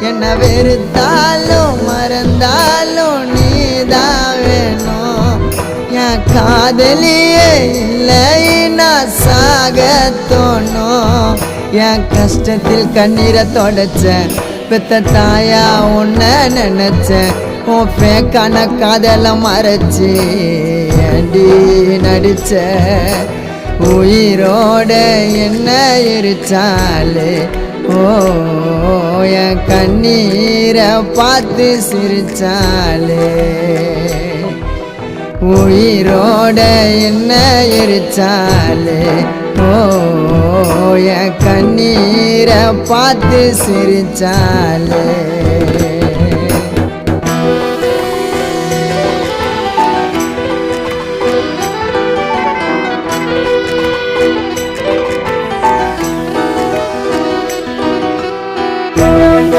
என்ன வெறுத்தாலும் மறந்தாலும் நீதான் வேணும் என் காதலியே இல்லை நான் சாக தோணும் என் கஷ்டத்தில் கண்ணீரை தொடச்சேன் பெத்த தாயா உன்னை நினைச்சேன் உன் பேக்கான காதெல்லாம் மறைச்சி அடி நடிச்ச உயிரோட என்ன எரிச்சாலே ஓ என் கண்ணீரை பார்த்து சிரிச்சாலே உயிரோட என்ன எரிச்சாலே ஓ என் கண்ணீரை பார்த்து சிரிச்சாலே